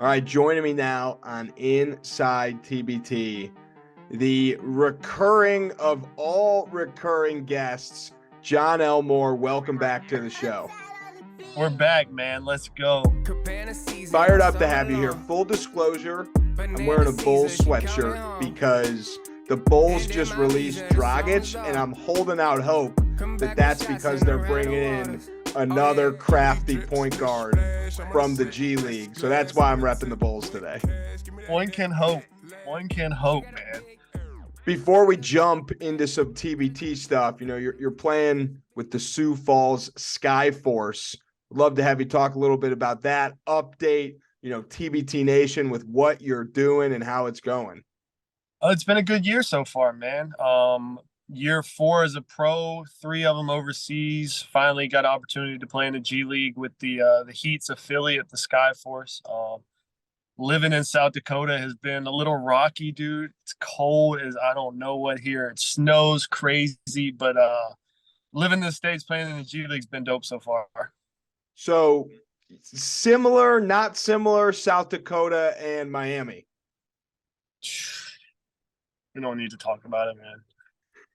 All right, joining me now on Inside TBT, the recurring of all recurring guests, Jon Elmore. Welcome back to the show. We're back, man. Let's go. Fired up to have you here. Full disclosure, I'm wearing a Bulls sweatshirt because the Bulls just released Dragic, and I'm holding out hope that that's because they're bringing in another crafty point guard from the G League. So that's why I'm repping the Bulls today. One can hope. One can hope, man. Before we jump into some TBT stuff, you're playing with the Sioux Falls Sky Force. Love to have you talk a little bit about that update, TBT Nation with what you're doing and how it's going. It's been a good year so far, man. Year 4 as a pro, 3 of them overseas. Finally got an opportunity to play in the G League with the Heat's affiliate, the Sky Force. Living in South Dakota has been a little rocky, dude. It's cold as I don't know what here. It snows crazy, but living in the States playing in the G League's been dope so far. So similar, not similar, South Dakota and Miami. We don't need to talk about it, man.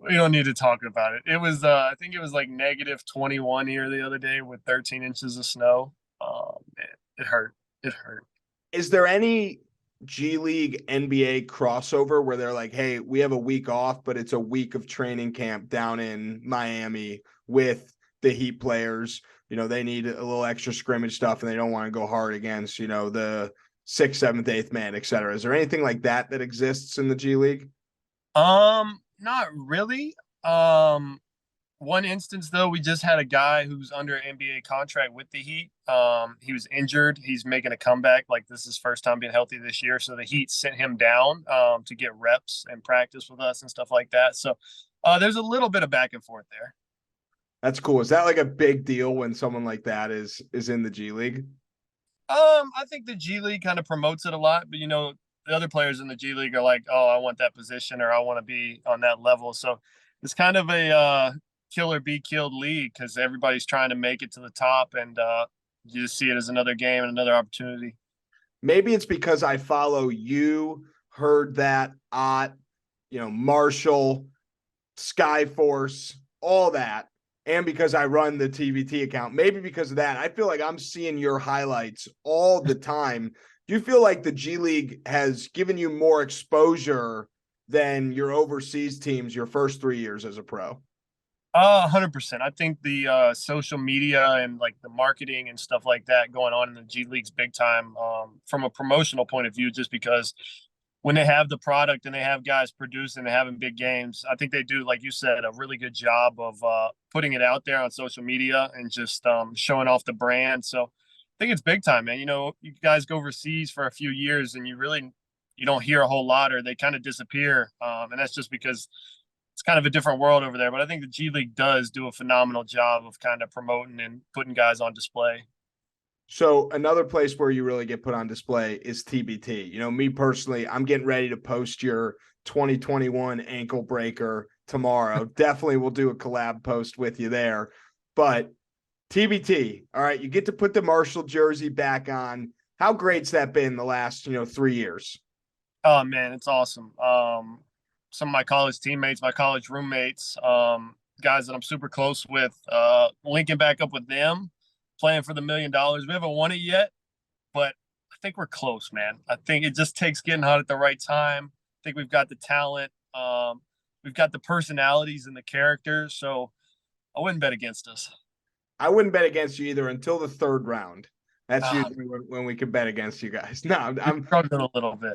We don't need to talk about it. It was, I think it was like -21 here the other day with 13 inches of snow. Man, it hurt. It hurt. Is there any G League NBA crossover where they're like, hey, we have a week off, but it's a week of training camp down in Miami with the Heat players? They need a little extra scrimmage stuff and they don't want to go hard against, the 6th, 7th, 8th man, et cetera. Is there anything like that exists in the G League? Not really. One instance though, we just had a guy who's under an NBA contract with the Heat. He was injured. He's making a comeback. Like this is his first time being healthy this year. So the Heat sent him down to get reps and practice with us and stuff like that. So there's a little bit of back and forth there. That's cool. Is that like a big deal when someone like that is in the G League? I think the G League kind of promotes it a lot, but the other players in the G League are like, oh, I want that position or I want to be on that level. So it's kind of a kill or be killed league because everybody's trying to make it to the top, and you just see it as another game and another opportunity. Maybe it's because I follow you, heard that, Marshall, Skyforce, all that, and because I run the TBT account. Maybe because of that, I feel like I'm seeing your highlights all the time. Do you feel like the G League has given you more exposure than your overseas teams your first 3 years as a pro? 100%. I think the social media and like the marketing and stuff like that going on in the G League's big time from a promotional point of view, just because when they have the product and they have guys producing and having big games, I think they do, like you said, a really good job of putting it out there on social media and just showing off the brand. So I think it's big time, man. You guys go overseas for a few years and you don't hear a whole lot, or they kind of disappear. And that's just because it's kind of a different world over there. But I think the G League does do a phenomenal job of kind of promoting and putting guys on display. So another place where you really get put on display is TBT. Me personally, I'm getting ready to post your 2021 ankle breaker tomorrow. Definitely will do a collab post with you there. But TBT, all right, you get to put the Marshall jersey back on. How great's that been the last, 3 years? Oh, man, it's awesome. Some of my college teammates, my college roommates, guys that I'm super close with, linking back up with them, playing for the $1 million. We haven't won it yet, but I think we're close, man. I think it just takes getting hot at the right time. I think we've got the talent. We've got the personalities and the characters. So I wouldn't bet against us. I wouldn't bet against you either until the 3rd round. That's usually when we can bet against you guys. No, I'm struggling a little bit.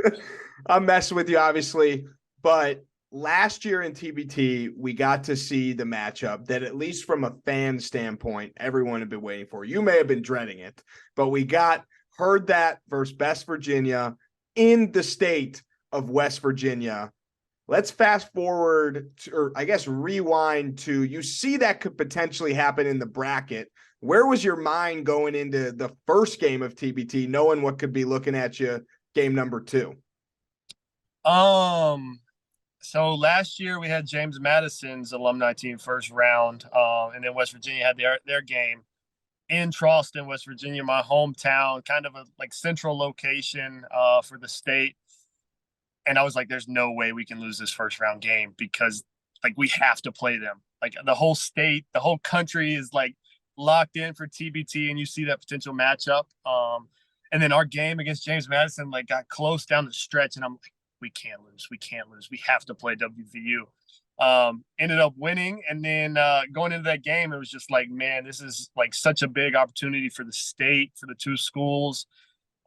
I'm messing with you, obviously. But last year in TBT, we got to see the matchup that, at least from a fan standpoint, everyone had been waiting for. You may have been dreading it, but we heard that versus West Virginia in the state of West Virginia. Let's fast forward or I guess rewind to, you see that could potentially happen in the bracket. Where was your mind going into the first game of TBT, knowing what could be looking at you game number 2? So last year we had James Madison's alumni team first round, and then West Virginia had their game. in Charleston, West Virginia, my hometown, kind of a like central location for the state. And I was like, there's no way we can lose this first round game because like we have to play them. Like the whole state, the whole country is like locked in for TBT, and you see that potential matchup. And then our game against James Madison like got close down the stretch, and I'm like, we can't lose. We can't lose. We have to play WVU. Ended up winning, and then going into that game, it was just like, man, this is like such a big opportunity for the state, for the two schools.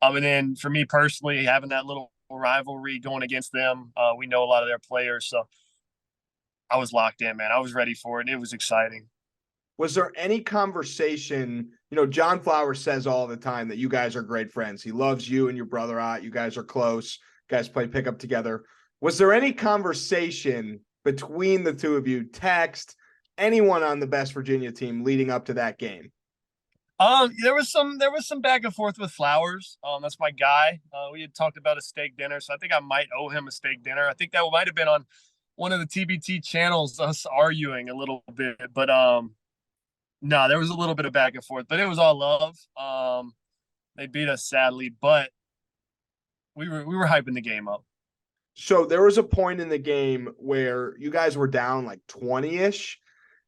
And then for me personally, having that little rivalry going against them, we know a lot of their players, so I was locked in, man. I was ready for it. It was exciting. Was there any conversation? You know, John Flowers says all the time that you guys are great friends. He loves you and your brother out. You guys are close. You guys play pickup together. Was there any conversation between the two of you, text, anyone on the Best Virginia team leading up to that game? There was some back and forth with Flowers. That's my guy. We had talked about a steak dinner, so I think I might owe him a steak dinner. I think that might have been on one of the TBT channels, us arguing a little bit. But no, there was a little bit of back and forth, but it was all love. They beat us sadly, but we were hyping the game up. So there was a point in the game where you guys were down like 20-ish,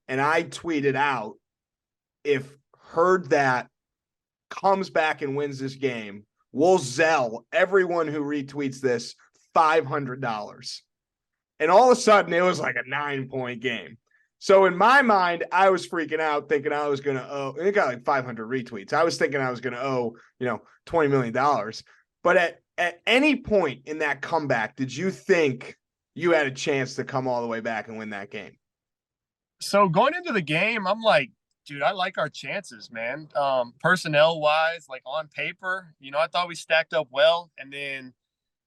and I tweeted out, if Heard that comes back and wins this game, we'll Zell everyone who retweets this $500. And all of a sudden, it was like a 9-point game. So in my mind, I was freaking out, thinking I was going to owe. It got like 500 retweets. I was thinking I was going to owe, $20 million. But at any point in that comeback, did you think you had a chance to come all the way back and win that game? So going into the game, I'm like, dude, I like our chances, man. Personnel wise, like on paper, I thought we stacked up well. And then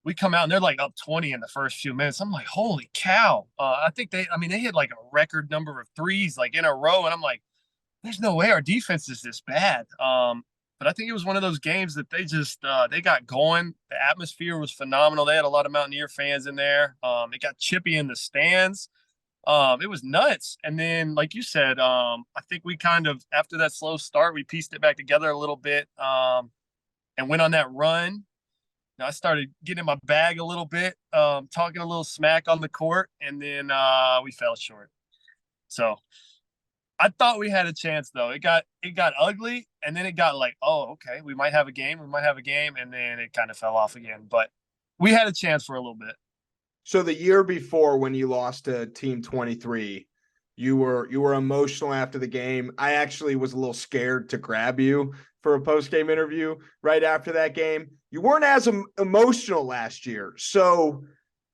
we come out and they're like up 20 in the first few minutes. I'm like, holy cow. I think they hit like a record number of threes like in a row. And I'm like, there's no way our defense is this bad. But I think it was one of those games that they just they got going. The atmosphere was phenomenal. They had a lot of Mountaineer fans in there. It got chippy in the stands. It was nuts. And then, like you said, I think we kind of, after that slow start, we pieced it back together a little bit and went on that run. I started getting in my bag a little bit, talking a little smack on the court, and then we fell short. So I thought we had a chance, though. It got ugly, and then it got like, oh, okay, we might have a game, and then it kind of fell off again. But we had a chance for a little bit. So the year before, when you lost to Team 23, you were emotional after the game. I actually was a little scared to grab you for a post-game interview right after that game. You weren't as emotional last year. So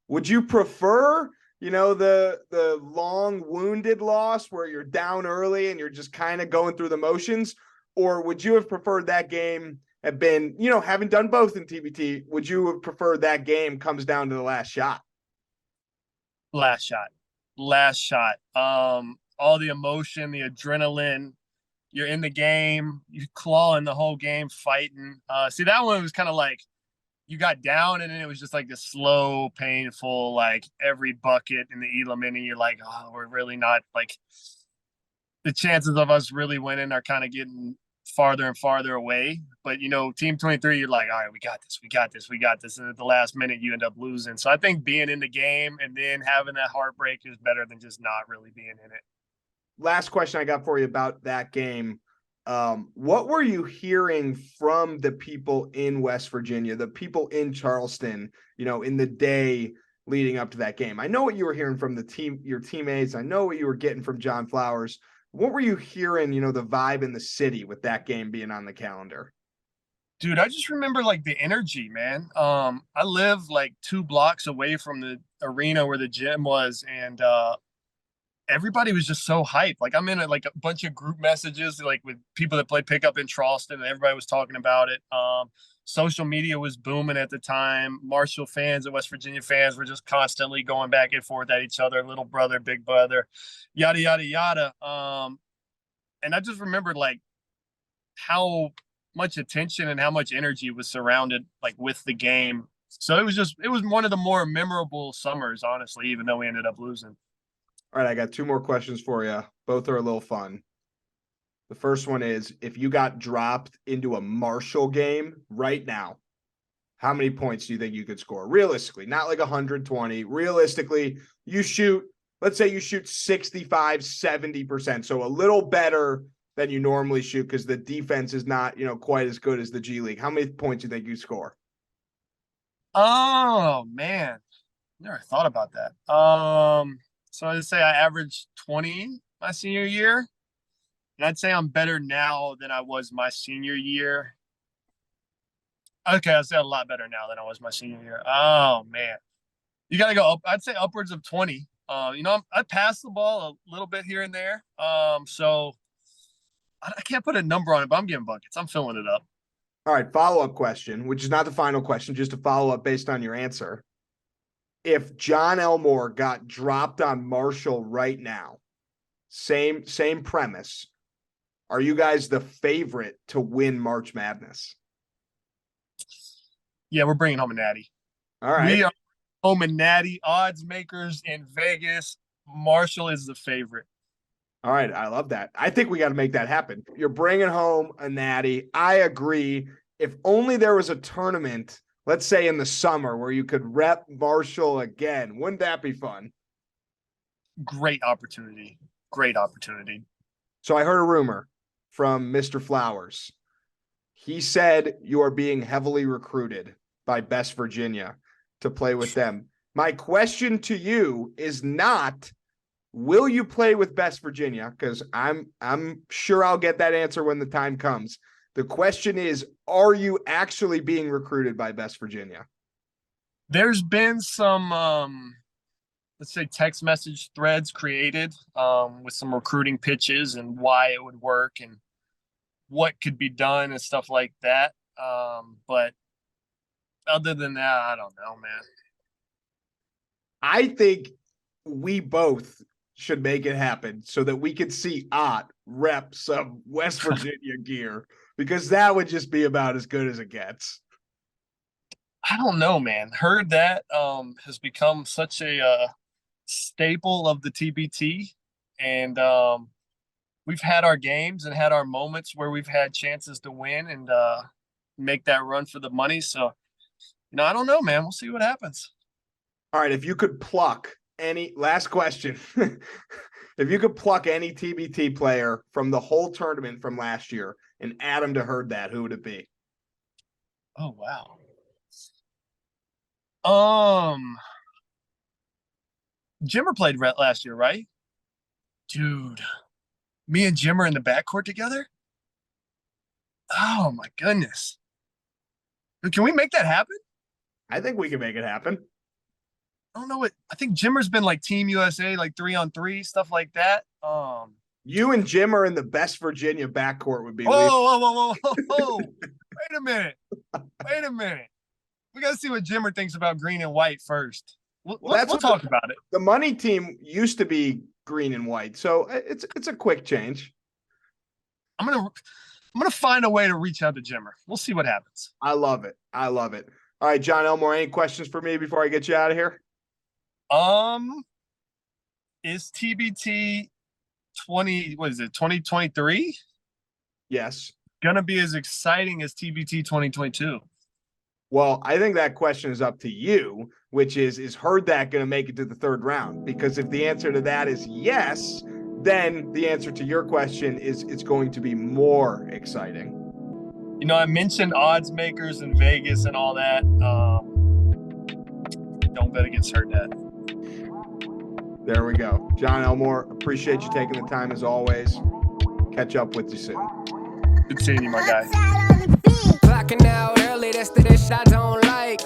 would you prefer, the long wounded loss where you're down early and you're just kind of going through the motions? Or would you have preferred that game have been, having done both in TBT, would you have preferred that game comes down to the last shot? Last shot. All the emotion, the adrenaline, you're in the game, you clawing the whole game, fighting. See, that one was kind of like you got down and then it was just like this slow, painful, like every bucket in the Elam inning, you're like, oh, we're really not, like, the chances of us really winning are kind of getting farther and farther away. But Team 23, you're like, all right, we got this. And at the last minute you end up losing. So I think being in the game and then having that heartbreak is better than just not really being in it. Last question I got for you about that game. What were you hearing from the people in West Virginia, the people in Charleston, in the day leading up to that game? I know what you were hearing from your teammates. I know what you were getting from John Flowers. What were you hearing, the vibe in the city with that game being on the calendar? Dude, I just remember like the energy, man. I live like 2 blocks away from the arena where the gym was, and everybody was just so hyped. Like I'm in a bunch of group messages, like with people that play pickup in Charleston, and everybody was talking about it. Social media was booming at the time. Marshall fans and West Virginia fans were just constantly going back and forth at each other, little brother, big brother, yada, yada, yada. And I just remembered like how much attention and how much energy was surrounded like with the game. So it was one of the more memorable summers, honestly, even though we ended up losing. All right, I got 2 more questions for you. Both are a little fun. The first one is, if you got dropped into a Marshall game right now, how many points do you think you could score? Realistically, not like 120. Realistically, let's say you shoot 65, 70%. So a little better than you normally shoot because the defense is not, quite as good as the G League. How many points do you think you score? Oh man, never thought about that. So I'd say I averaged 20 my senior year, and I'd say I'm better now than I was my senior year. Okay, I'd say a lot better now than I was my senior year. Oh man, you got to go up. I'd say upwards of 20. I pass the ball a little bit here and there. So I can't put a number on it, but I'm getting buckets. I'm filling it up. All right, follow-up question, which is not the final question, just a follow-up based on your answer. If Jon Elmore got dropped on Marshall right now, same premise, are you guys the favorite to win March Madness? Yeah, we're bringing home a natty. All right. We are home and natty odds makers in Vegas. Marshall is the favorite. All right, I love that. I think we got to make that happen. You're bringing home a natty. I agree. If only there was a tournament, let's say in the summer, where you could rep Marshall again. Wouldn't that be fun? Great opportunity. Great opportunity. So I heard a rumor from Mr. Flowers. He said you are being heavily recruited by Best Virginia to play with them. My question to you is not, will you play with Best Virginia? Because I'm sure I'll get that answer when the time comes. The question is, are you actually being recruited by Best Virginia? There's been some, let's say, text message threads created with some recruiting pitches and why it would work and what could be done and stuff like that. But other than that, I don't know, man. I think we both should make it happen so that we could see Ott rep some West Virginia gear, because that would just be about as good as it gets. I don't know, man. Heard that has become such a staple of the TBT, and we've had our games and had our moments where we've had chances to win and make that run for the money. So, I don't know, man. We'll see what happens. All right, if you could pluck any, last question, if you could pluck any TBT player from the whole tournament from last year and add him to Herd That, who would it be? Oh, wow. Jimmer played last year, right? Dude, me and Jimmer in the backcourt together? Oh, my goodness. Can we make that happen? I think we can make it happen. I don't know what I think Jimmer's been like Team USA, like 3-on-3, stuff like that. You and Jimmer in the Best Virginia backcourt would be. Whoa. Wait a minute. We gotta see what Jimmer thinks about green and white first. We'll talk about it. The money team used to be green and white, so it's a quick change. I'm gonna find a way to reach out to Jimmer. We'll see what happens. I love it. All right, Jon Elmore, any questions for me before I get you out of here? Is TBT 2023? Yes. Gonna be as exciting as TBT 2022? Well, I think that question is up to you, which is Herd That going to make it to the third round? Because if the answer to that is yes, then the answer to your question is it's going to be more exciting. I mentioned odds makers in Vegas and all that. Don't bet against Herd That. There we go. Jon Elmore, appreciate you taking the time as always. Catch up with you soon. Good seeing you, my guy. Blacking out early, that's the shit I don't like.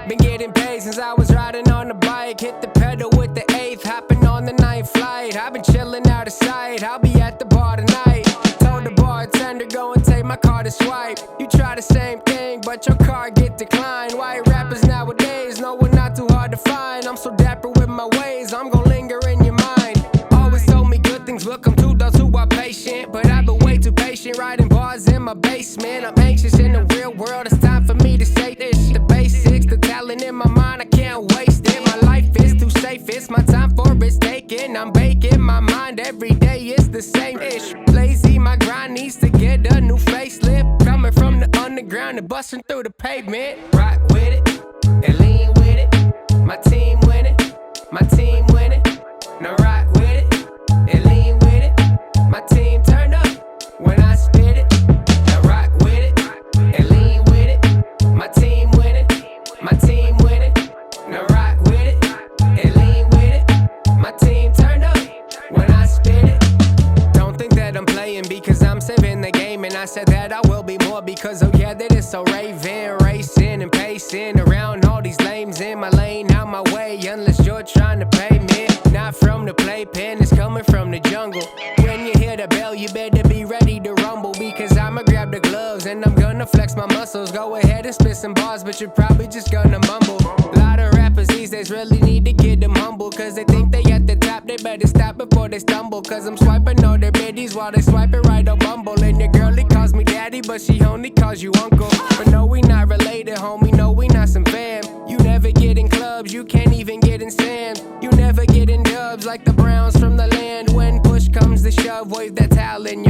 Been getting paid since I was riding on the bike. Hit the pedal with the 8th, hopping on the 9th flight. I've been chilling out of sight, I'll be at the bar tonight. Told the bartender, go and take my card to swipe. You try the same thing, but your card get declined. White rappers nowadays, no, we're not too hard to find. I'm so dapper with my ways, I'm gonna linger in your mind. Always told me good things will come to those who are patient, but I've been way too patient, writing bars in my basement. I'm anxious in the real world, it's time for me to say this. The basics, the talent in my mind, I can't waste it. My life is too safe, it's my time for risk taking. I'm baking my mind every day, it's the same ish. Lazy, my grind busting through the pavement. Rock with it and lean with it. My team winning, my team winning. Now rock with it and lean with it. My team turn up when I spit it. Now rock with it and lean with it. My team winning, my team winning. Now rock with it and lean with it. My team turn up when I spit it. Don't think that I'm playing because I'm saving the game, and I said that I will be more because oh yeah, that is so raving, racing and pacing around all these lames in my lane, out my way, unless you're trying to pay me. Not from the playpen, it's coming from the jungle. When you hear the bell, you better be ready to rumble, because I'ma grab the gloves and I'm gonna flex my muscles. Go ahead and spit some bars, but you're probably just gonna mumble. A lot of rappers these days really need to get them humble, cause they think they at the top, they better stop before they stumble. Cause I'm swiping all their biddies while they swiping right on Bumble. And your girlie calls me daddy, but she only calls you uncle. But no, we not related, homie, no, we not some fam. You never get in clubs, you can't even get in sand. You never get in dubs like the Browns from the land. When push comes to shove, wave that towel in your